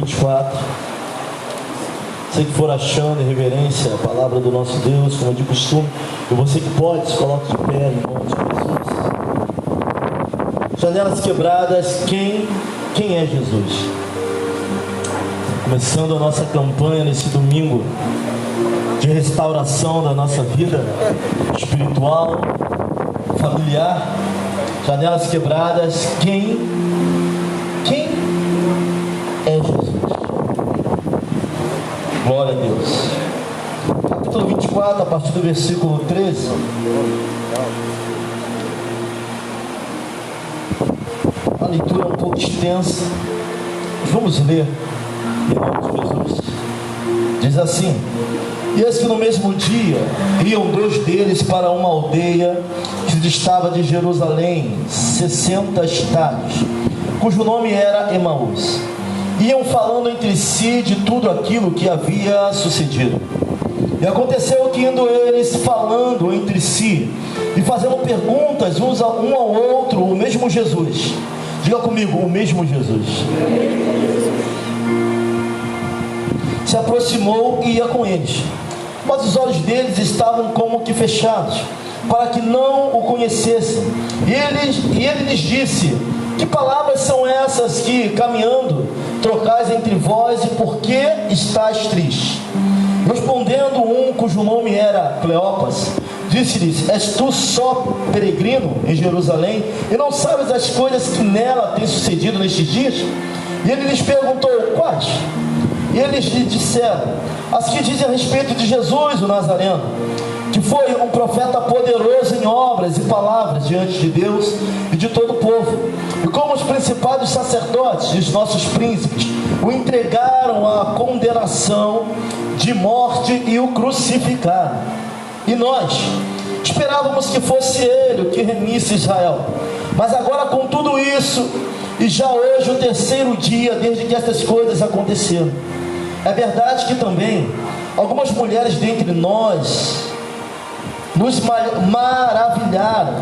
24. Você que for achando em reverência a palavra do nosso Deus, como de costume, e você que pode, se coloque de pé em nome de Jesus. Janelas quebradas, quem é Jesus? Começando a nossa campanha nesse domingo de restauração da nossa vida espiritual, familiar. Janelas quebradas, quem é Jesus? Glória a Deus. Capítulo 24, a partir do versículo 13. A leitura é um pouco extensa, mas vamos ler em nome de Jesus. Diz assim: e eis que no mesmo dia iam dois deles para uma aldeia que distava de Jerusalém 60 estádios, cujo nome era Emaús. Iam falando entre si de tudo aquilo que havia sucedido. E aconteceu que, indo eles falando entre si e fazendo perguntas uns um ao outro, o mesmo Jesus, diga comigo, o mesmo Jesus, se aproximou e ia com eles, mas os olhos deles estavam como que fechados, para que não o conhecessem. E ele lhes disse: que palavras são essas que, caminhando, trocais entre vós, e por que estáis tristes? Respondendo um, cujo nome era Cleopas, disse-lhes: és tu só peregrino em Jerusalém, e não sabes as coisas que nela têm sucedido nestes dias? E ele lhes perguntou: quais? E eles lhe disseram: as que dizem a respeito de Jesus, o Nazareno, que foi um profeta poderoso em obras e palavras diante de Deus e de todo o povo. E como os principais sacerdotes e os nossos príncipes o entregaram à condenação de morte e o crucificaram. E nós esperávamos que fosse ele o que remisse Israel. Mas agora, com tudo isso, e já hoje o terceiro dia desde que estas coisas aconteceram, é verdade que também algumas mulheres dentre nós nos maravilharam,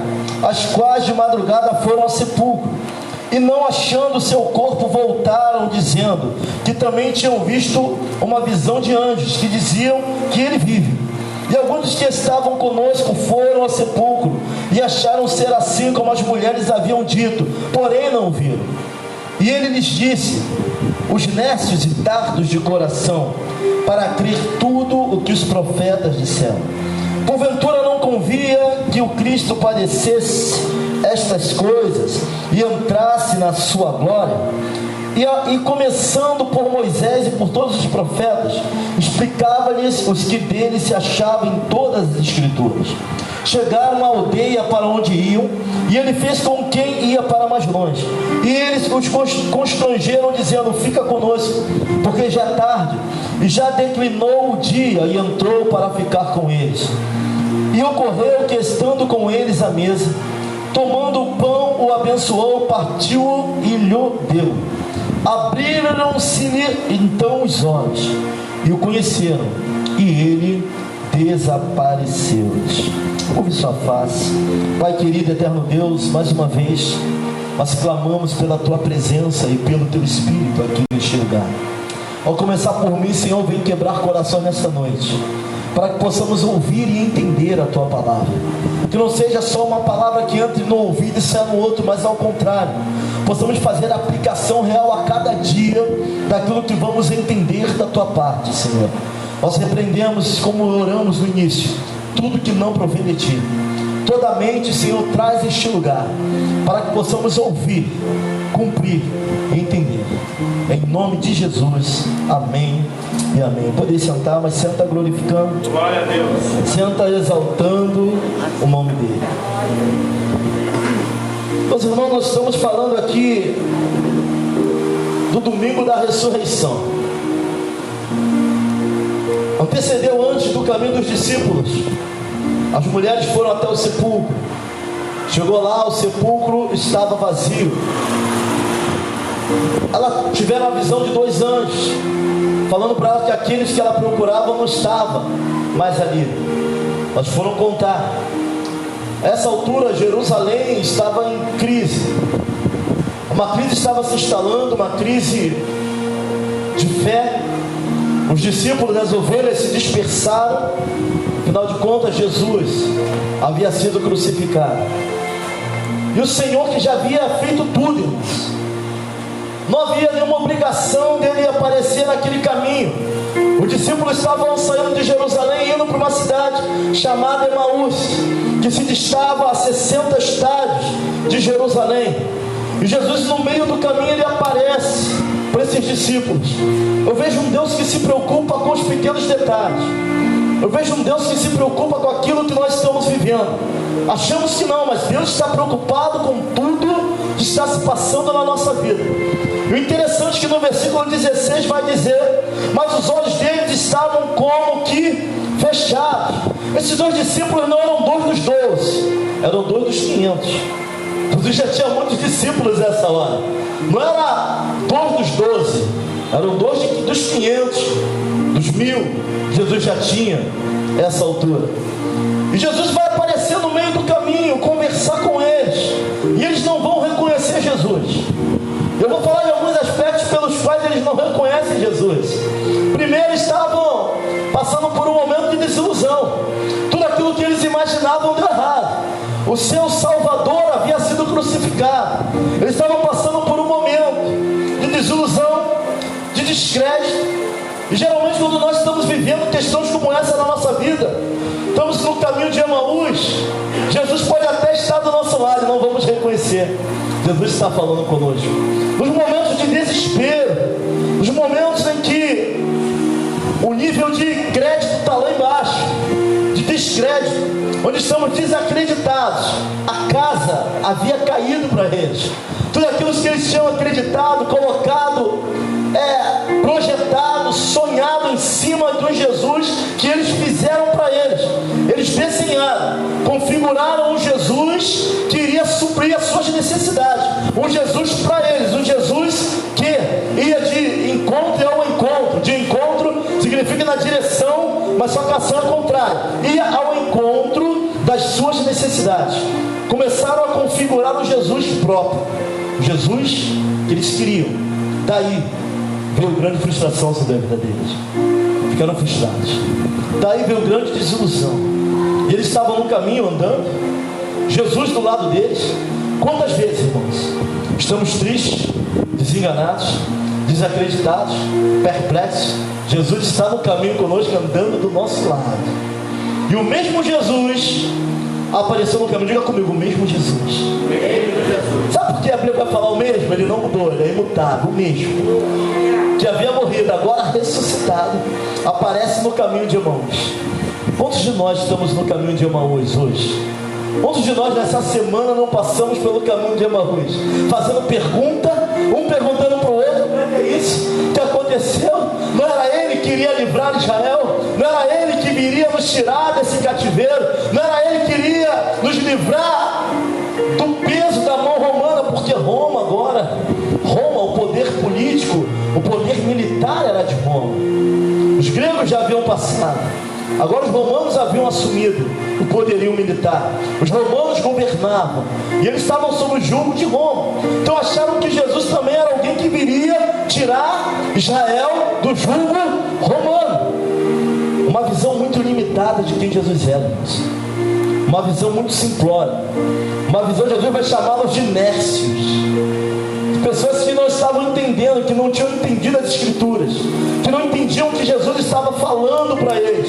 as quais de madrugada foram ao sepulcro, e não achando o seu corpo voltaram, dizendo que também tinham visto uma visão de anjos, que diziam que ele vive. E alguns dos que estavam conosco foram ao sepulcro, e acharam ser assim como as mulheres haviam dito, porém não o viram. E ele lhes disse: os nércios e tardos de coração, para crer tudo o que os profetas disseram. Porventura não convia que o Cristo padecesse estas coisas e entrasse na sua glória? E começando por Moisés e por todos os profetas, explicava-lhes os que dele se achavam em todas as escrituras. Chegaram à aldeia para onde iam, e ele fez com quem ia para mais longe. E eles os constrangeram, dizendo: fica conosco, porque já é tarde, e já declinou o dia, e entrou para ficar com eles. E ocorreu que, estando com eles à mesa, tomando o pão, o abençoou, partiu-o e lhe deu. Abriram-se-lhe então os olhos, e o conheceram, e ele desapareceu-lhes. Ouve sua face. Pai querido, eterno Deus, mais uma vez nós clamamos pela tua presença e pelo teu Espírito aqui neste lugar. Ao começar por mim, Senhor, vem quebrar coração nesta noite, para que possamos ouvir e entender a tua palavra, que não seja só uma palavra que entre no ouvido e saia no outro, mas ao contrário, possamos fazer a aplicação real a cada dia daquilo que vamos entender da tua parte, Senhor. Nós repreendemos, como oramos no início, tudo que não provém de ti. Toda mente, Senhor, traz este lugar, para que possamos ouvir, cumprir e entender. Em nome de Jesus, amém e amém. Pode sentar, mas senta glorificando. Glória a Deus. Senta exaltando o nome dele. Meus irmãos, nós estamos falando aqui do domingo da ressurreição. Antecedeu antes do caminho dos discípulos. As mulheres foram até o sepulcro. Chegou lá, o sepulcro estava vazio. Elas tiveram a visão de dois anjos, falando para ela que aqueles que ela procurava não estavam mais ali. Elas foram contar. A essa altura, Jerusalém estava em crise. Uma crise estava se instalando, uma crise de fé, os discípulos, as ovelhas se dispersaram. Afinal de contas, Jesus havia sido crucificado. E o Senhor, que já havia feito tudo, irmãos, não havia nenhuma obrigação dele aparecer naquele caminho. Os discípulos estavam saindo de Jerusalém e indo para uma cidade chamada Emaús, que se distava a 60 estádios de Jerusalém. E Jesus, no meio do caminho, ele aparece para esses discípulos. Eu vejo um Deus que se preocupa com os pequenos detalhes. Eu vejo um Deus que se preocupa com aquilo que nós estamos vivendo. Achamos que não, mas Deus está preocupado com tudo que está se passando na nossa vida. E o interessante é que no versículo 16 vai dizer: mas os olhos deles estavam como que fechados. Esses dois discípulos não eram 2 dos 12, eram 2 dos 500. Jesus já tinha muitos discípulos nessa hora. Não era 2 dos 12, eram 2 dos 500, dos 1000. Jesus já tinha essa altura. E Jesus vai aparecer no meio do caminho, conversar com eles, e eles não vão reconhecer Jesus. Eu vou falar de alguns aspectos pelos quais eles não reconhecem Jesus. Primeiro, estavam passando por um momento de desilusão. Tudo aquilo que eles imaginavam deu errado. O seu Salvador havia sido crucificado. Eles estavam passando por um momento de desilusão, de descrédito. E geralmente, quando nós estamos vivendo questões como essa na nossa vida, estamos no caminho de Emaús, Jesus pode até estar do nosso lado e não vamos reconhecer. Jesus está falando conosco. Nos momentos de desespero, nos momentos em que o nível de crédito está lá embaixo, de descrédito, onde estamos desacreditados, a casa havia caído para eles. Tudo aquilo que eles tinham acreditado, colocado, projetado, sonhado em cima de um Jesus que eles fizeram para eles. Eles desenharam, configuraram um Jesus que iria suprir as suas necessidades, um Jesus para eles, um Jesus que ia de encontro ao encontro. De encontro significa na direção, mas só que a ação é contrária, ia ao encontro das suas necessidades. Começaram a configurar um Jesus próprio, o Jesus que eles queriam. Daí veio grande frustração sobre a vida deles. Ficaram frustrados. Daí veio grande desilusão. E eles estavam no caminho andando, Jesus do lado deles. Quantas vezes, irmãos, estamos tristes, desenganados, desacreditados, perplexos? Jesus está no caminho conosco, andando do nosso lado. E o mesmo Jesus apareceu no caminho. Diga comigo, o mesmo Jesus. Sabe por que a Bíblia vai falar o mesmo? Ele não mudou, ele é imutável, o mesmo que havia morrido, agora ressuscitado, aparece no caminho de Emaús. Quantos de nós estamos no caminho de Emaús hoje? Quantos de nós nessa semana não passamos pelo caminho de Emaús, fazendo pergunta, um perguntando para o outro: não é isso que aconteceu? Não era ele que iria livrar Israel? Não era ele que viria nos tirar desse cativeiro? Não era ele que iria nos livrar do peso da mão romana? Porque Roma agora, o poder político, o poder militar era de Roma. Os gregos já haviam passado, agora os romanos haviam assumido o poderio militar. Os romanos governavam e eles estavam sob o jugo de Roma. Então acharam que Jesus também era alguém que viria tirar Israel do jugo romano. Uma visão muito limitada de quem Jesus era, irmãos. Uma visão muito simplória. Uma visão, Jesus vai chamá-los de nércios, pessoas que não estavam entendendo, que não tinham entendido as Escrituras, que não entendiam o que Jesus estava falando para eles.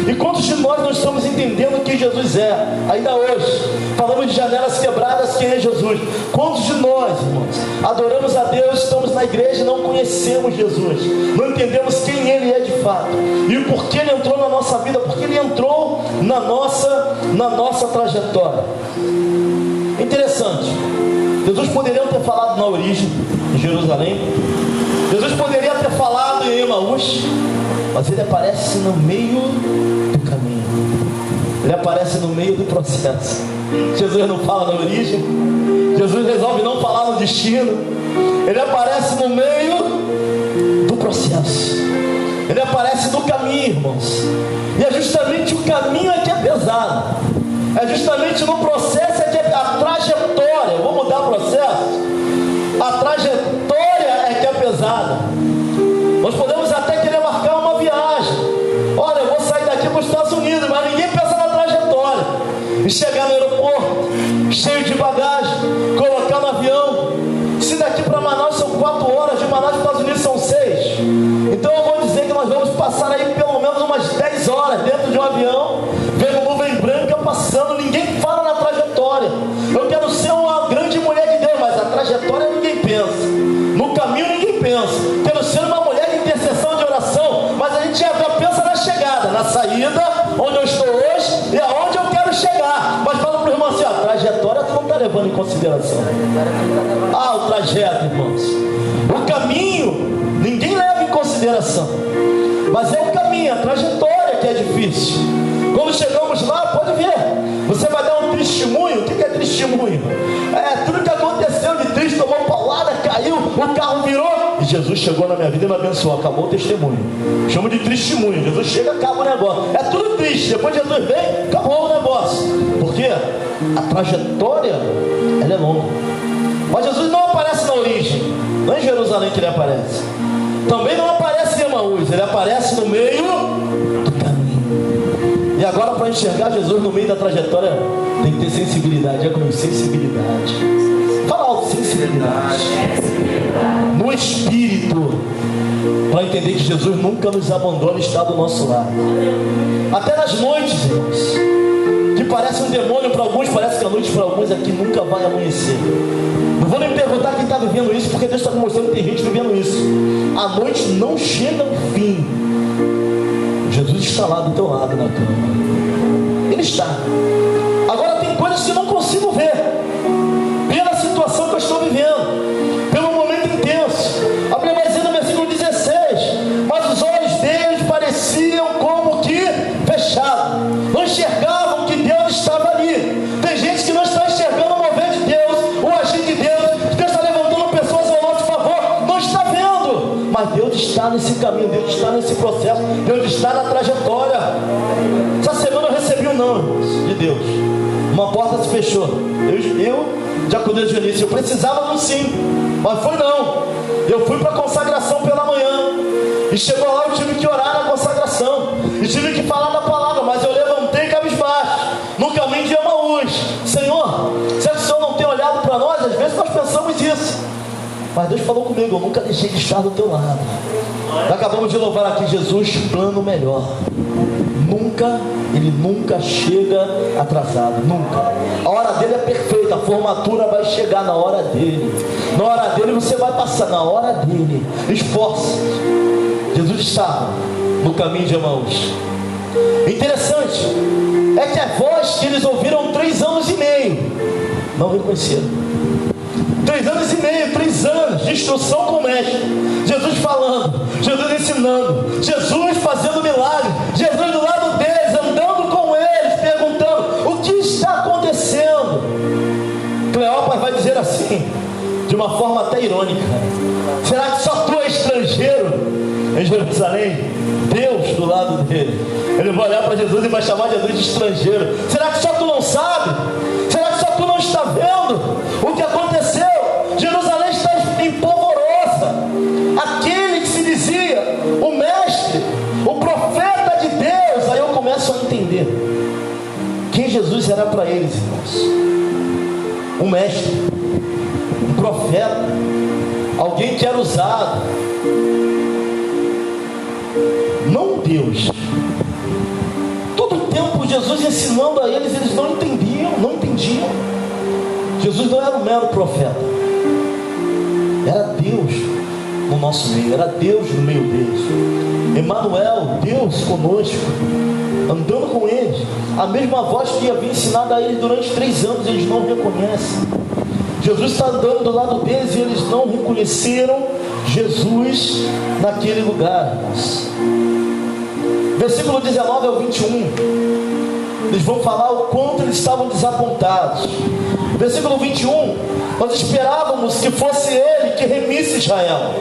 E quantos de nós não estamos entendendo quem Jesus é? Ainda hoje, falamos de janelas quebradas, quem é Jesus? Quantos de nós, irmãos, adoramos a Deus, estamos na igreja e não conhecemos Jesus, não entendemos quem Ele é de fato, e o porquê Ele entrou na nossa vida, porque Ele entrou na nossa trajetória. Interessante, Jesus poderia ter falado na origem, em Jerusalém. Jesus poderia ter falado em Emaús, mas Ele aparece no meio do caminho. Ele aparece no meio do processo. Jesus não fala na origem, Jesus resolve não falar no destino. Ele aparece no meio do processo. Ele aparece no caminho, irmãos. E é justamente o caminho é que é pesado. É justamente no processo é que é a trajetória. Eu vou mudar o processo. A trajetória é que é pesada. Nós podemos até querer marcar uma viagem. Olha, eu vou sair daqui para os Estados Unidos, mas ninguém pensa na trajetória. E chegar no aeroporto, cheio de bagagem, colocar no avião. Se daqui para Manaus são 4 horas, de Manaus para os Estados Unidos são 6. Então eu vou dizer que nós vamos passar aí pelo menos umas 10 horas dentro de um avião, vendo nuvem branca passando, ninguém fala na trajetória. Eu quero ser uma grande mulher de Deus, mas a trajetória ninguém pensa. No caminho ninguém pensa. Quero ser uma mulher de intercessão, de oração, mas a gente já pensa na chegada, na saída, onde eu estou hoje e aonde eu quero chegar. Mas fala para o irmão assim, a trajetória tu não está levando em consideração. Ah, o trajeto, irmãos. O caminho, ninguém leva em consideração. Mas é o caminho, a trajetória que é difícil. Quando chegamos lá, pode ver, você vai dar um testemunho. O que é testemunho? É tudo que aconteceu de triste, tomou paulada, caiu, o carro virou, e Jesus chegou na minha vida e me abençoou. Acabou o testemunho. Chamo de testemunho. Jesus chega, acaba o negócio. É tudo triste. Depois Jesus vem, acabou o negócio. Por quê? A trajetória, ela é longa. Mas Jesus não aparece na origem. Não é em Jerusalém que ele aparece. Também não aparece em Emaús. Ele aparece no meio do caminho. E agora, para enxergar Jesus no meio da trajetória, tem que ter sensibilidade. É como sensibilidade. Fala alto, sensibilidade. No espírito. Para entender que Jesus nunca nos abandona e está do nosso lado. Até nas noites, irmãos, que parece um demônio para alguns, parece que a noite para alguns aqui nunca vai amanhecer. Não vou nem perguntar quem está vivendo isso, porque Deus está me mostrando que tem gente vivendo isso. A noite não chega ao fim. Jesus está lá do teu lado na cama. Ele está. Agora tem coisas que eu não consigo ver, pela situação que eu estou vivendo, pelo momento intenso. A Bíblia vai dizer no versículo 16: mas os olhos deles pareciam como que fechados, não enxergavam que Deus estava ali. Tem gente que não está enxergando o mover de Deus, o agir de Deus. Deus está levantando pessoas ao nosso favor, não está vendo, mas Deus está nesse caminho, Deus está nesse processo, Deus está na trajetória. Essa semana eu recebi um não, irmãos, de Deus. Uma porta se fechou. Eu já cuidei de início, eu precisava de um sim, mas foi não. Eu fui para a consagração pela manhã, e chegou lá, eu tive que orar na consagração, e tive que falar da palavra, mas eu levantei cabisbaixo, no caminho de Emaús. Senhor, será que o Senhor não tem olhado para nós? Às vezes nós pensamos isso, mas Deus falou comigo, eu nunca deixei de estar do teu lado. Acabamos de louvar aqui Jesus, plano melhor. Ele nunca chega atrasado, nunca. A hora dele é perfeita, a formatura vai chegar na hora dele. Na hora dele você vai passar, na hora dele. Esforce. Jesus estava no caminho de Emaús. Interessante é que a voz que eles ouviram 3 anos e meio, não reconheceram. 3 anos e meio, 3 anos de instrução com o mestre. Jesus falando, Jesus ensinando, Jesus fazendo milagre, Jesus do lado deles, andando com eles, perguntando: o que está acontecendo? Cleópatra vai dizer assim, de uma forma até irônica: será que só tu é estrangeiro em Jerusalém? Deus do lado dele. Ele vai olhar para Jesus e vai chamar Jesus de estrangeiro. Será que só tu não sabe? Será que só tu não está vendo o que aconteceu? Jerusalém está empolvorosa. Aquele que se dizia o mestre, o profeta de Deus. Aí eu começo a entender quem Jesus era para eles, irmãos. Um mestre, um profeta, alguém que era usado, não Deus. Todo o tempo Jesus ensinando a eles, eles não entendiam. Jesus não era um mero profeta, era Deus no nosso meio, era Deus no meio deles. Emmanuel, Deus conosco, andando com eles. A mesma voz que havia ensinado a eles durante 3 anos, eles não reconhecem. Jesus está andando do lado deles e eles não reconheceram Jesus naquele lugar. Versículo 19 ao 21, eles vão falar o quanto eles estavam desapontados. Versículo 21, nós esperávamos que fosse ele que remisse Israel.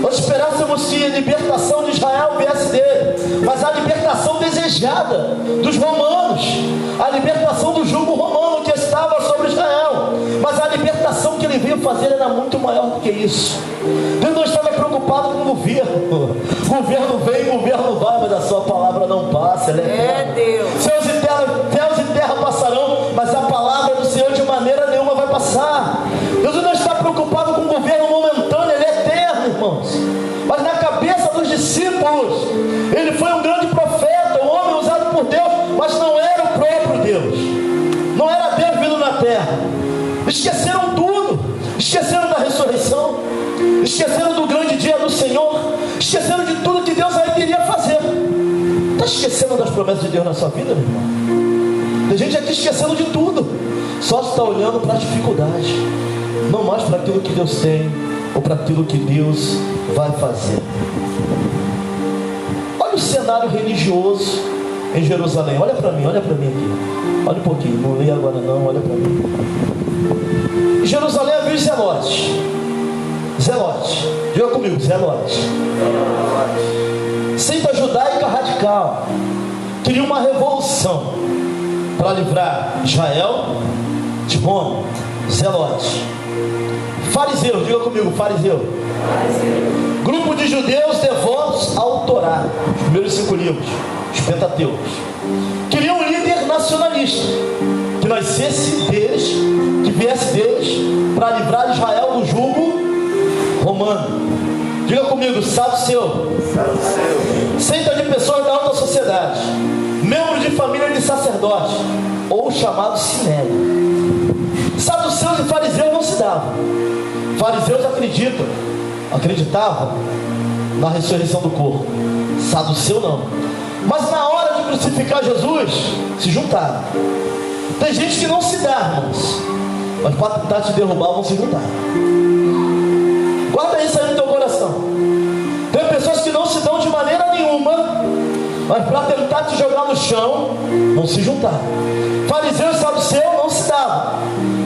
Nós esperávamos que a libertação de Israel viesse dele, mas a libertação desejada dos romanos, a libertação do jugo romano que estava sobre Israel, mas a libertação operação que ele veio fazer era muito maior do que isso. Deus não estava preocupado com o governo. Governo vem, governo vai, mas a sua palavra não passa, ela é eterna. Deus. Céus e terra passarão, mas a palavra do Senhor de maneira nenhuma vai passar. Deus não está preocupado com o governo momentâneo, ele é eterno, irmãos. Mas na cabeça dos discípulos, ele foi um grande profeta, um homem usado por Deus, mas não era o próprio Deus. Não era Deus vindo na terra. Esqueceram tudo. Esqueceram da ressurreição. Esqueceram do grande dia do Senhor. Esqueceram de tudo que Deus aí queria fazer. Está esquecendo das promessas de Deus na sua vida, meu irmão? Tem gente aqui esquecendo de tudo. Só está olhando para as dificuldades, não mais para aquilo que Deus tem, ou para aquilo que Deus vai fazer. Olha o cenário religioso em Jerusalém. Olha para mim aqui. Olha um pouquinho, não leia agora não, olha para mim. Em Jerusalém havia os zelotes. Diga comigo, zelotes. Seita judaica radical. Queria uma revolução para livrar Israel de Roma. Zelotes. Fariseu, diga comigo, fariseu. Grupo de judeus devotos ao Torá, os primeiros 5 livros, os Pentateucos. Queriam um líder nacionalista, que nascesse deles, que viesse deles, para livrar Israel do jugo romano. Diga comigo, saduceu. Seita de pessoas da alta sociedade, membros de família de sacerdotes, ou chamado sinédrio. Saduceus e fariseus não se davam. Fariseus acreditavam na ressurreição do corpo. Saduceu não. Mas na hora de crucificar Jesus, se juntaram. Tem gente que não se dá, irmãos, mas para tentar te derrubar vão se juntar. Guarda isso aí no teu coração. Tem pessoas que não se dão de maneira nenhuma, mas para tentar te jogar no chão vão se juntar. Fariseu e saduceu não se davam,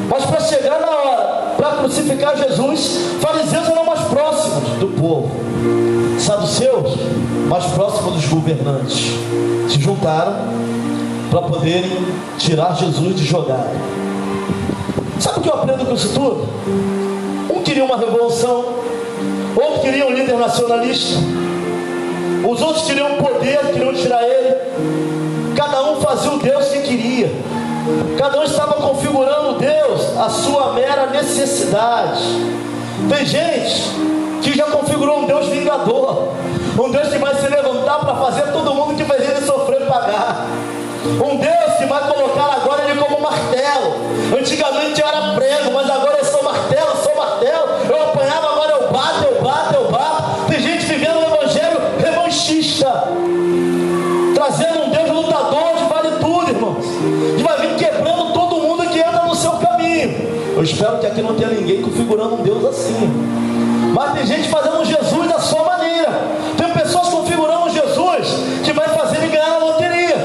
mas para chegar na hora para crucificar Jesus, fariseus eram mais próximos do povo, saduceus mais próximos dos governantes. Se juntaram para poderem tirar Jesus de jogada. Sabe o que eu aprendo com isso tudo? Um queria uma revolução, outro queria um líder nacionalista, os outros queriam poder, queriam tirar ele. Cada um fazia o Deus que queria. Cada um estava configurando Deus a sua mera necessidade. Tem gente que já configurou um Deus vingador, um Deus que vai se levantar para fazer todo mundo que fez ele sofrer pagar, um Deus que vai colocar agora ele como martelo. Antigamente eu era prego, mas agora eu sou martelo. Eu apanhava, agora eu bato. Tem gente vivendo um evangelho revanchista, trazendo um Deus lutador de vale tudo, irmãos, que vai vir quebrando todo mundo que anda no seu caminho. Eu espero que aqui não tenha ninguém configurando um Deus assim, mas tem gente fazendo um Jesus da sua maneira. Tem pessoas configurando um Jesus que vai fazer ele ganhar na loteria,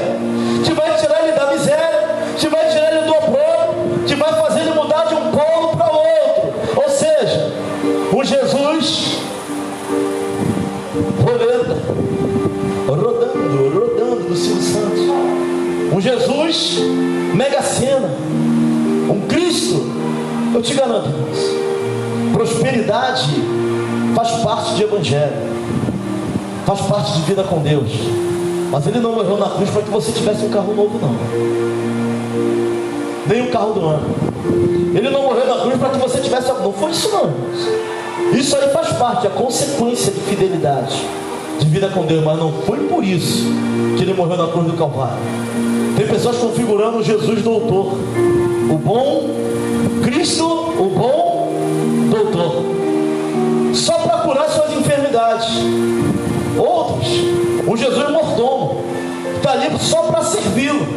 que vai tirar ele da miséria, que vai tirar ele do opróbrio, que vai fazer ele mudar de um polo para outro. Ou seja, um Jesus rodando do Silvio Santos, um Jesus mega cena, um Cristo. Eu te garanto, irmãos, prosperidade faz parte de evangelho, faz parte de vida com Deus, mas ele não morreu na cruz para que você tivesse um carro novo, não, nem um carro do ano. Ele não morreu na cruz para que você tivesse, não foi isso não, irmãos. Isso aí faz parte, é a consequência de fidelidade, de vida com Deus, mas não foi por isso que ele morreu na cruz do Calvário. Tem pessoas configurando o Jesus doutor, o bom Cristo, o bom doutor, só para curar suas enfermidades. Outros, um Jesus mordomo, está ali só para servi-lo,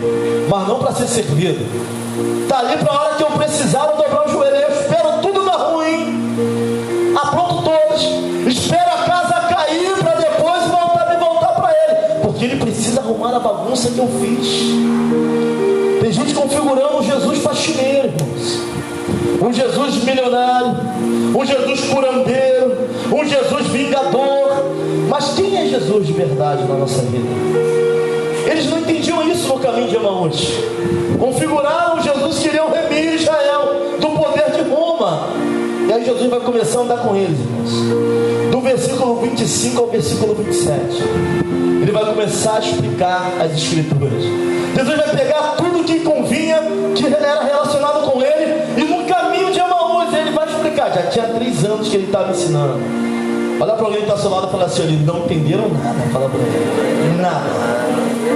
mas não para ser servido. Está ali para a hora que eu precisar eu dobrar o joelho. Eu espero tudo dar ruim, apronto todos, espero a casa cair para depois voltar para ele, porque ele precisa arrumar a bagunça que eu fiz. Tem gente configurando um Jesus faxineiro, irmãos, um Jesus milionário, um Jesus curandeiro, um Jesus vingador. Mas quem é Jesus de verdade na nossa vida? Eles não entendiam isso no caminho de Emaús. Configuraram Jesus, queriam remir Israel do poder de Roma. Aí Jesus vai começar a andar com eles, irmãos. Do versículo 25 ao versículo 27. Ele vai começar a explicar as Escrituras. Jesus vai pegar tudo que convinha, que era relacionado com ele, e no caminho de Emaús ele vai explicar. Já tinha 3 anos que ele estava ensinando. Olha para alguém que está ao seu lado e fala assim: eles não entenderam nada. Fala para ele: nada.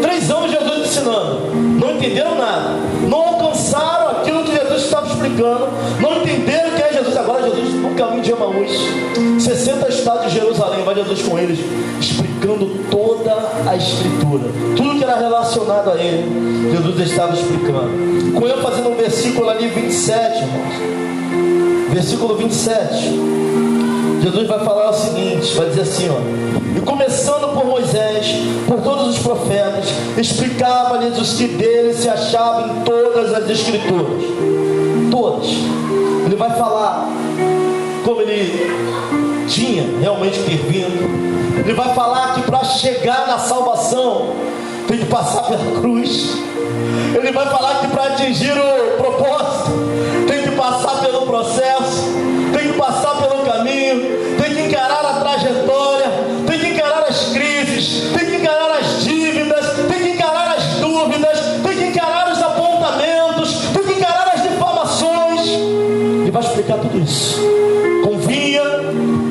3 anos Jesus ensinando, não entenderam nada, não alcançaram aquilo que Jesus estava explicando, não entenderam que é Jesus. Agora Jesus no caminho de Emaús, 60 estados de Jerusalém, vai Jesus com eles, explicando toda a Escritura, tudo que era relacionado a ele, Jesus estava explicando. Com eu fazendo um versículo ali 27, irmãos, versículo 27, Jesus vai falar o seguinte, vai dizer assim, ó: e começando por Moisés, por todos os profetas, explicava-lhes os que dele se achavam em todas as Escrituras. Todas. Ele vai falar como ele tinha realmente intervindo. Ele vai falar que para chegar na salvação tem que passar pela cruz. Ele vai falar que para atingir o propósito tem que passar pelo processo, tem que passar pelo caminho, tem que encarar a trajetória, tem que encarar as crises, tem que encarar as dívidas, tem que encarar as dúvidas, tem que encarar os apontamentos, tem que encarar as difamações. Ele vai explicar tudo isso. Convinha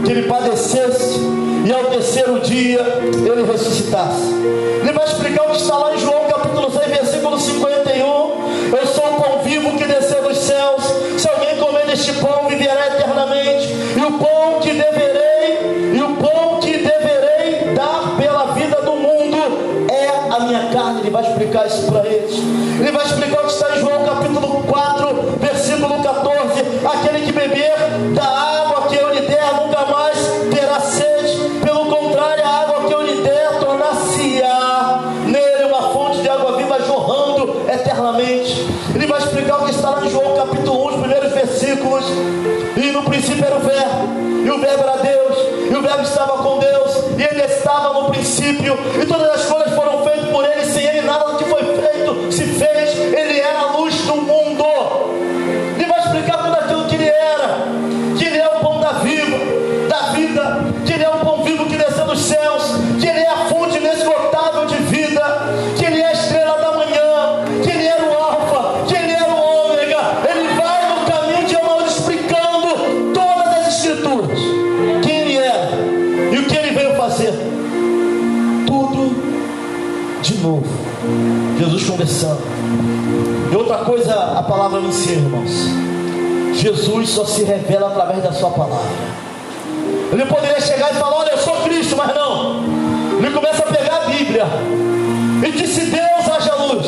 que ele padecesse e ao terceiro dia ele ressuscitasse. Ele vai explicar o que está lá em João capítulo 6, versículo 51. Eu sou o pão vivo que desceu dos céus. Se alguém comer deste pão, viverá eternamente. E o pão que deverei dar pela vida do mundo é a minha carne. Ele vai explicar isso para eles. Ele vai explicar o que está em João capítulo 4, versículo 14. Aquele que beber da água que eu lhe der nunca mais terá sede. Pelo contrário, a água que eu lhe der tornar-se-á nele uma fonte de água viva jorrando eternamente. Ele vai explicar o que está lá em João capítulo 1, os primeiros versículos. E no princípio era o verbo, e o verbo era Deus, e o verbo estava com Deus, e ele estava no princípio, e todas as coisas foram feitas por ele, sem ele nada do que foi feito se fez. Ele era a luz do mundo. Ele vai explicar tudo aquilo que ele era, que ele é o pão da vida, que ele é o pão vivo que desceu dos céus, que ele é a fonte inesgotável de vida, que ele é a estrela da manhã, que ele era o alfa, que ele era o ômega. Ele vai no caminho de Emaús explicando todas as Escrituras, quem ele era e o que ele veio fazer. Tudo de novo. Jesus conversando. E outra coisa a palavra me ensina, irmãos: Jesus só se revela através da sua palavra. Ele poderia chegar e falar: olha, eu sou Cristo, mas não. Ele começa a pegar a Bíblia e disse: Deus haja luz,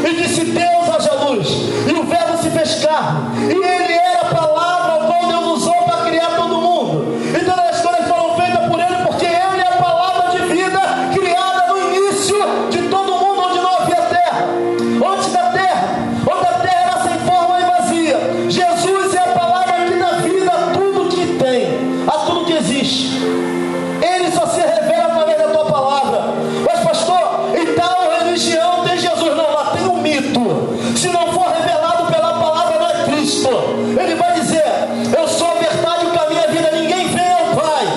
e disse: Deus haja luz, e o verbo se fez carne, e ele era a palavra ao qual Deus usou para criar todo mundo, e todas as coisas foram feitas por ele, porque ele é a palavra de vida criada no início de todo mundo, onde não havia terra, antes da terra, onde a terra era sem forma e vazia. Jesus é a palavra que dá vida a tudo que tem, a tudo que existe. Ele só se revela através da tua palavra. Mas pastor, em tal religião tem Jesus. Não, lá tem um mito. Se não for revelado pela palavra, não é Cristo. Ele vai dizer: eu sou a verdade, o caminho e a vida, ninguém vem ao Pai.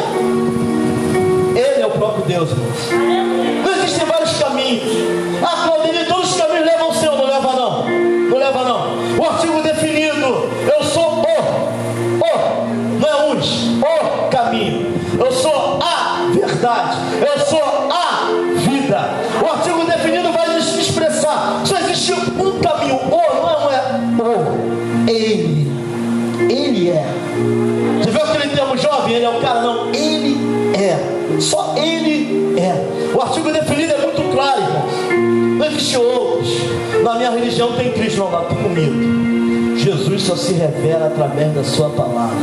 Ele é o próprio Deus, irmãos. Não existem vários caminhos. Ah, Claudinho, todos os caminhos levam ao céu. Não leva não, não leva não. O artigo definido: eu sou não é o caminho, eu sou a verdade, eu sou a vida. O artigo definido vai nos expressar: só existe um caminho. Não é ele é. Você viu aquele termo jovem? Ele é o cara? Não, ele é. Só ele é. O artigo definido é muito claro, irmãos. Não existe outros. Na minha religião tem Cristo. Não, tem comigo. Jesus só se revela através da sua palavra.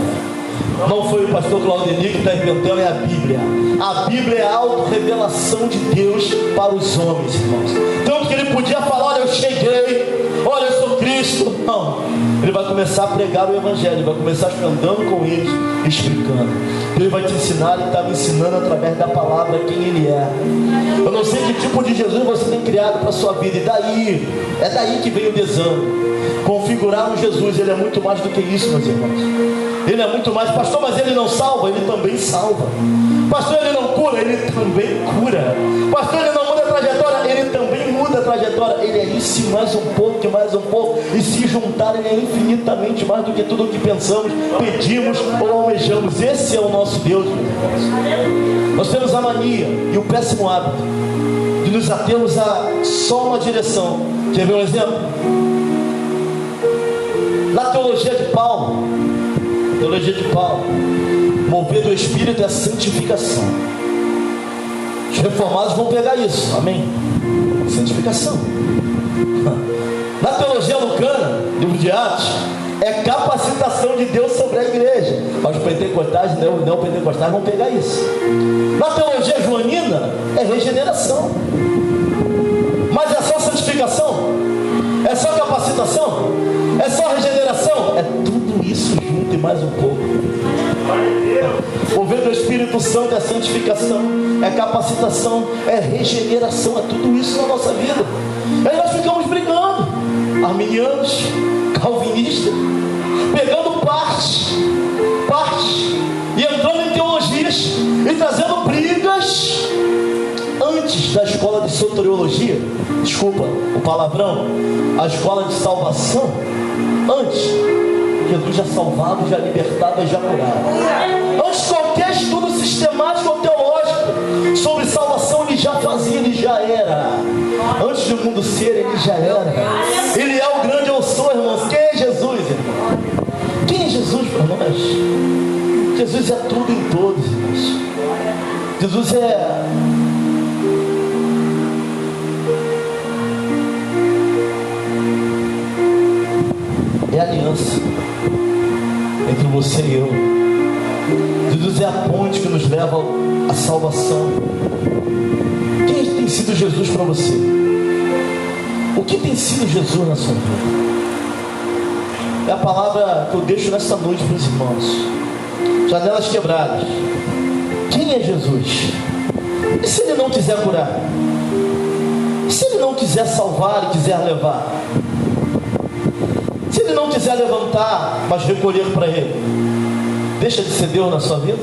Não foi o pastor Claudinei que está inventando, é a Bíblia. A Bíblia é a auto-revelação de Deus para os homens, irmãos. Tanto que ele podia falar: olha, eu cheguei, olha, eu sou Cristo. Não, ele vai começar a pregar o Evangelho, vai começar andando com eles, explicando. Ele vai te ensinar, ele está me ensinando através da palavra quem ele é. Eu não sei que tipo de Jesus você tem criado para a sua vida, e é daí que vem o desânimo. Configurar um Jesus, ele é muito mais do que isso, meus irmãos. Ele é muito mais. Pastor, mas ele não salva? Ele também salva. Pastor, ele não cura? Ele também cura. Pastor, ele não muda a trajetória? Ele também muda a trajetória. Ele é isso e mais um pouco, e mais um pouco. E se juntar, ele é infinitamente mais do que tudo o que pensamos, pedimos ou almejamos. Esse é o nosso Deus, meus irmãos. Nós temos a mania e o péssimo hábito de nos atermos a só uma direção. Quer ver um exemplo? Na teologia de Paulo, mover do Espírito é a santificação. Os reformados vão pegar isso, amém? Santificação. Na teologia lucana, livro de Atos, é capacitação de Deus sobre a igreja. Mas os pentecostais e neopentecostais vão pegar isso. Na teologia joanina, é regeneração. Mas é só santificação? É só capacitação? É só regeneração? É tudo isso junto e mais um pouco. Mover do Espírito Santo é santificação, é capacitação, é regeneração, é tudo isso na nossa vida. Aí nós ficamos brigando, arminianos, calvinistas, pegando partes, e entrando em teologias, e trazendo brigas. Antes da escola de soteriologia, desculpa o palavrão, a escola de salvação, antes, Jesus já salvava, já libertava, já curava. Antes de qualquer estudo sistemático ou teológico sobre salvação, ele já fazia, ele já era. Antes do mundo ser, ele já era. Ele é o grande eu sou, irmãos. Quem é Jesus, irmão? Quem é Jesus para nós? Jesus é tudo em todos, irmãos. Jesus é a aliança entre você e eu. Jesus é a ponte que nos leva à salvação. Quem tem sido Jesus para você? O que tem sido Jesus na sua vida? É a palavra que eu deixo nesta noite para os irmãos. Janelas quebradas. Quem é Jesus? E se ele não quiser curar? E se ele não quiser salvar e quiser levar? Se ele não quiser levantar, mas recolher para ele, deixa de ser Deus na sua vida?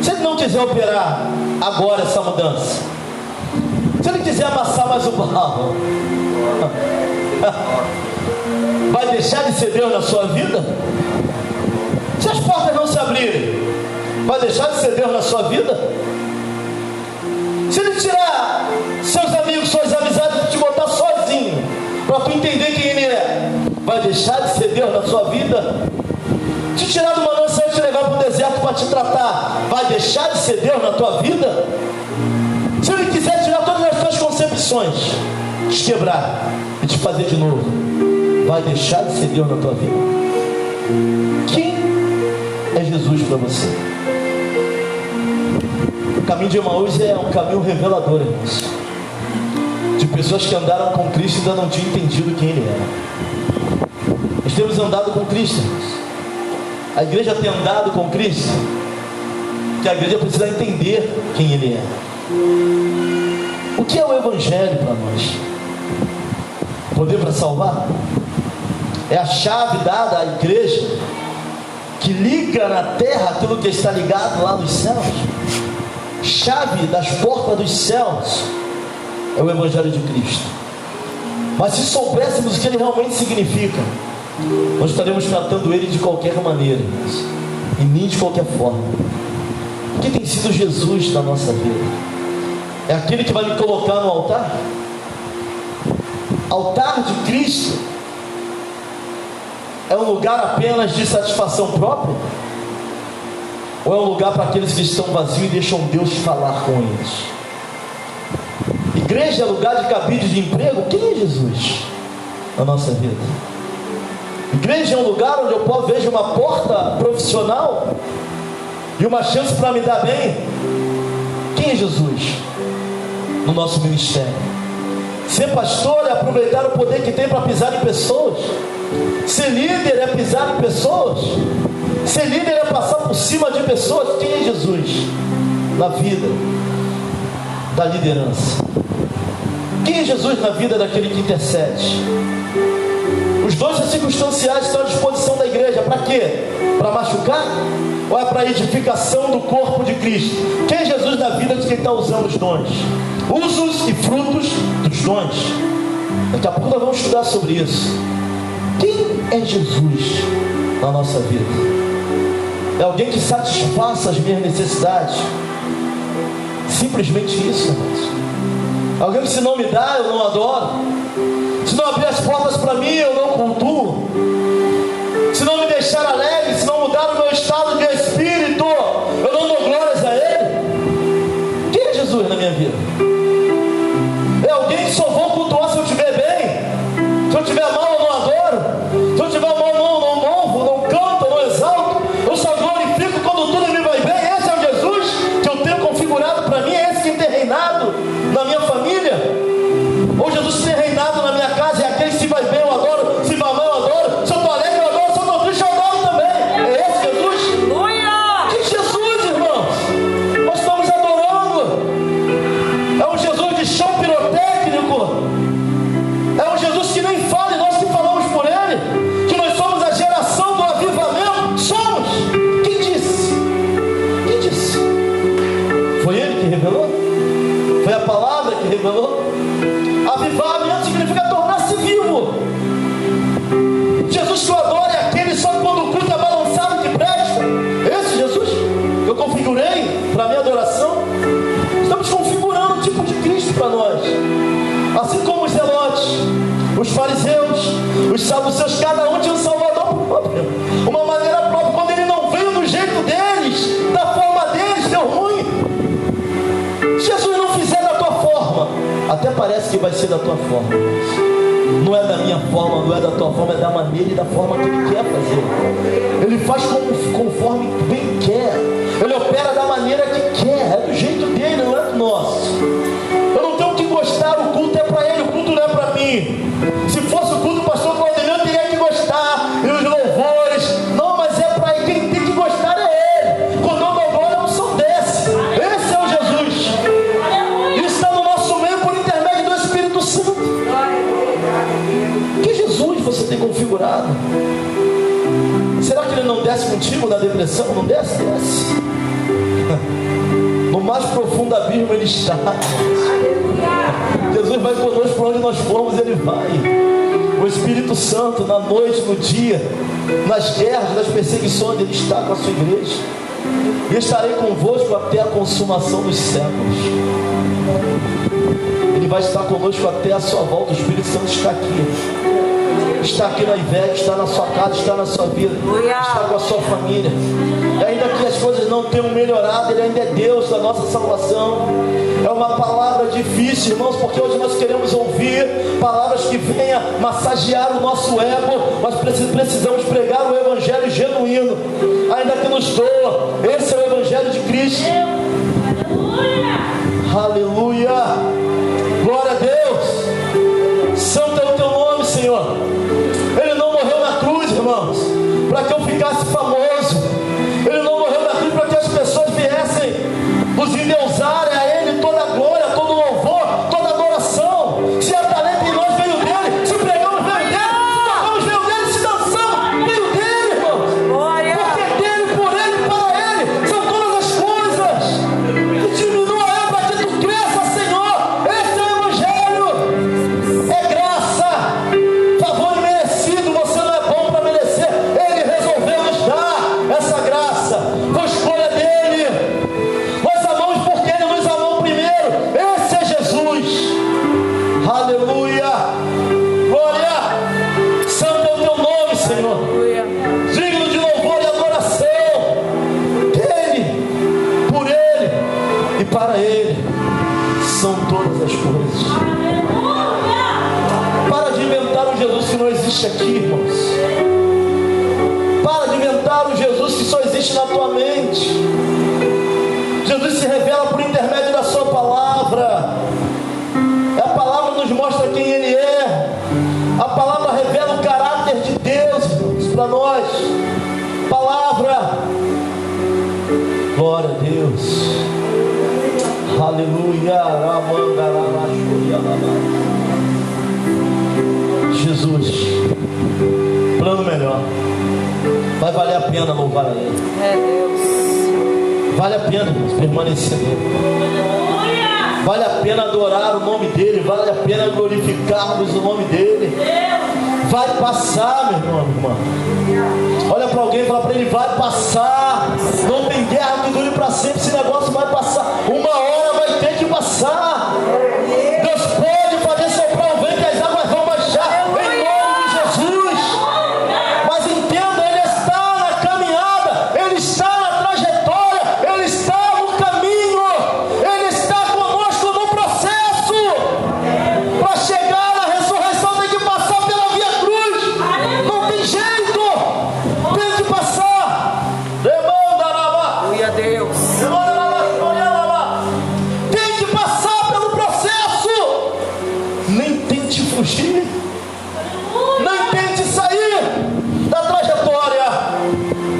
Se ele não quiser operar agora essa mudança, se ele quiser amassar mais o barro, vai deixar de ser Deus na sua vida? Se as portas não se abrirem, vai deixar de ser Deus na sua vida? Se ele tirar seus amigos, suas amizades e te botar sozinho, para tu entender quem ele é, vai deixar de ser Deus na sua vida? Te tirar do manancial e te levar para o deserto para te tratar, vai deixar de ser Deus na tua vida? Se ele quiser tirar todas as tuas concepções, te quebrar e te fazer de novo, vai deixar de ser Deus na tua vida? Quem é Jesus para você? O caminho de Emaús é um caminho revelador, irmãos, de pessoas que andaram com Cristo e ainda não tinham entendido quem Ele era. Nós temos andado com Cristo, irmãos. A igreja tem andado com Cristo, que a igreja precisa entender quem Ele é. O que é o Evangelho para nós? Poder para salvar? É a chave dada à igreja que liga na terra aquilo que está ligado lá nos céus. Chave das portas dos céus é o Evangelho de Cristo. Mas se soubéssemos o que ele realmente significa, nós estaremos tratando ele de qualquer maneira, e nem de qualquer forma. O que tem sido Jesus na nossa vida? É aquele que vai me colocar no altar? Altar de Cristo é um lugar apenas de satisfação própria? Ou é um lugar para aqueles que estão vazios e deixam Deus falar com eles? Igreja é lugar de cabide de emprego? Quem é Jesus na nossa vida? Igreja é um lugar onde eu vejo uma porta profissional e uma chance para me dar bem? Quem é Jesus no nosso ministério? Ser pastor é aproveitar o poder que tem para pisar em pessoas. Ser líder é pisar em pessoas. Ser líder é passar por cima de pessoas. Quem é Jesus na vida da liderança? Quem é Jesus na vida daquele que intercede? Os dois circunstanciais estão à disposição da quê? Para machucar? Ou é para edificação do corpo de Cristo? Quem é Jesus na vida de quem está usando os dons? Usos e frutos dos dons. Daqui a pouco nós vamos estudar sobre isso. Quem é Jesus na nossa vida? É alguém que satisfaça as minhas necessidades? Simplesmente isso, irmãos. Alguém que se não me dá, eu não adoro. Se não abrir as portas para mim, eu não cultuo. Se não me deixar alegre, se não mudar o meu estado de espírito, eu não dou glórias a Ele. Quem é Jesus na minha vida? É alguém que só vou cultuar se eu estiver bem. Se eu estiver mal, eu não adoro. Se eu estiver mal, eu não louvo, não canto, não exalto. Eu só glorifico quando tudo me vai bem. Esse é o Jesus que eu tenho configurado para mim. É esse que tem reinado na minha família. Ou Jesus tem reinado na minha casa. É aquele que se vai bem, eu adoro. Se vai mal, eu adoro. Se eu estou alegre, eu adoro. Se eu estou triste, eu adoro também. É esse Jesus? Que Jesus, irmãos? Nós estamos adorando. É um Jesus de chão pirotécnico. É um Jesus que nem fala e nós que falamos por Ele. Que nós somos a geração do avivamento. Somos. Quem disse? Quem disse? Foi Ele que revelou? Foi a palavra que revelou? Avivamento significa tornar-se vivo. Jesus que eu adoro é aquele só quando o culto é balançado que presta. Esse Jesus eu configurei para a minha adoração. Estamos configurando o tipo de Cristo para nós. Assim como os zelotes, os fariseus, os saduceus, cada um tinha um salvador próprio, uma maneira própria. Quando ele não veio do jeito deles, da forma deles, deu ruim. Se Jesus não fizer da tua forma, até parece que vai ser da tua forma. Não é da minha forma, não é da tua forma, é da maneira e da forma que Ele quer fazer. Ele faz conforme bem quer. Ele opera da maneira que quer. É do jeito dele, não é do nosso. Eu não tenho que gostar, o culto é para Ele, o culto não é para mim. Se fosse o culto do pastor Claudemir, eu teria que gostar. E os louvores. Não, mas é para Ele. Quem tem que gostar é Ele. Quando eu dou glória, o som desce. Esse é o Jesus. Isso está no nosso meio por intermédio do Espírito Santo. Que Jesus você tem configurado? Será que Ele não desce contigo na depressão? Não desce? Desce. No mais profundo abismo Ele está. Jesus vai conosco para onde nós formos, Ele vai. O Espírito Santo, na noite, no dia, nas guerras, nas perseguições, Ele está com a sua igreja. E estarei convosco até a consumação dos séculos. Ele vai estar conosco até a sua volta. O Espírito Santo está aqui. Está aqui na Ivete, está na sua casa, está na sua vida, está com a sua família. E ainda que as coisas não tenham melhorado, Ele ainda é Deus da nossa salvação. É uma palavra difícil, irmãos, porque hoje nós queremos ouvir palavras que venham massagear o nosso ego. Nós precisamos pregar o Evangelho genuíno, ainda que nos doa. Esse é o Evangelho de Cristo. Aleluia. Glória a Deus. Santo é o teu nome, Senhor. Ele não morreu na cruz, irmãos, para que eu ficasse famoso. Ele não morreu na cruz para que as pessoas viessem nos endeusarem a Ele toda a glória, todo o louvor, toda a adoração. Se há talento em nós, veio dele. Se pregamos, veio dele. Se tocamos, veio dele. Se dançamos, veio dele, irmãos. Porque dele, por ele, para ele são todas as coisas. Que diminua eu para que tu cresça, Senhor. Esse é o Evangelho. É graça, favor imerecido. Você não é bom para merecer. Ele resolveu nos dar essa graça. Foi escolha dele. Nós amamos porque Ele nos amou primeiro. Esse é Jesus. Aleluia. Glória. Santo é o teu nome, Senhor. Digno de louvor e adoração. Dele, por Ele e para Ele são todas as coisas. Para de inventar um Jesus que não existe aqui, irmãos. Para de inventar um Jesus que só existe na tua mente. Jesus se revela por intermédio da sua palavra. A palavra nos mostra quem Ele é. A palavra revela o caráter de Deus para nós. Palavra. Glória a Deus. Aleluia. Jesus, plano melhor. vai valer a pena louvar a Ele. Vale a pena permanecer nele. Vale a pena adorar o nome dele. Vale a pena glorificarmos o nome dele. Vai passar, meu irmão, minha irmã. Olha para alguém e fala para ele: vai passar. Não tem guerra que dure para sempre. Esse negócio vai passar. Uma hora vai ter que passar. Deus pode fazer soprar o vento e as águas vão baixar, em nome de Jesus. Mas entenda, ele está na caminhada, ele está na trajetória, ele está no caminho, ele está conosco no processo. Para chegar na ressurreição tem que passar pela via cruz. Não tem jeito, tem que passar. Aleluia, Deus. Tem que passar pelo processo. Nem tente fugir, nem tente sair da trajetória,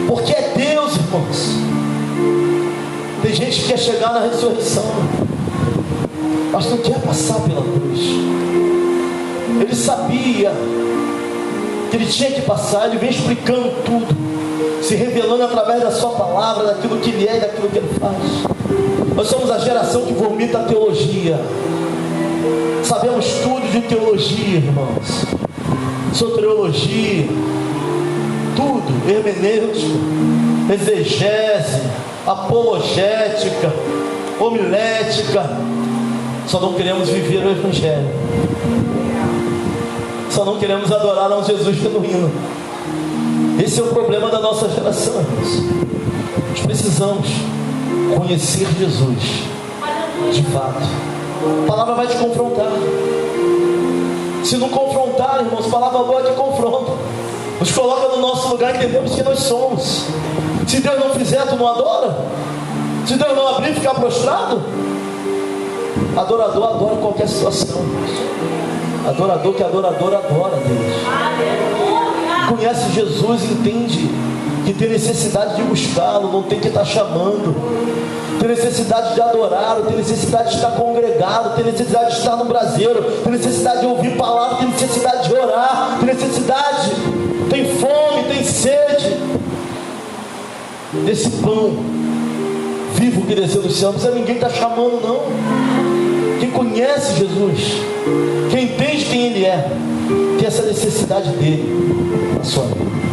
porque é Deus, irmãos. Tem gente que quer chegar na ressurreição, mas não quer passar pela cruz. Ele sabia que ele tinha que passar. Ele vem explicando tudo, se revelando através da sua palavra, daquilo que ele é e daquilo que ele faz. Nós somos a geração que vomita a teologia. Sabemos tudo de teologia, irmãos. Soteriologia, tudo, hermenêutica, exegese, apologética, homilética. Só não queremos viver o Evangelho. Só não queremos adorar a um Jesus genuíno. Esse é o problema da nossa geração, irmãos. Nós precisamos conhecer Jesus de fato. A palavra vai te confrontar. Se não confrontar, irmãos, a palavra boa te confronta. Nos coloca no nosso lugar e entendemos que nós somos. Se Deus não fizer, tu não adora. Se Deus não abrir, ficar prostrado. Adorador adora qualquer situação. Adorador que adorador adora Deus. Conhece Jesus, entende que tem necessidade de buscá-lo, não tem que estar chamando. Tem necessidade de adorá-lo, tem necessidade de estar congregado, tem necessidade de estar no braseiro, tem necessidade de ouvir palavra, tem necessidade de orar, tem necessidade, tem fome, tem sede desse pão vivo que desceu do céu. Não precisa ninguém estar chamando, não. Quem conhece Jesus, quem entende quem Ele é, tem essa necessidade dele na sua vida.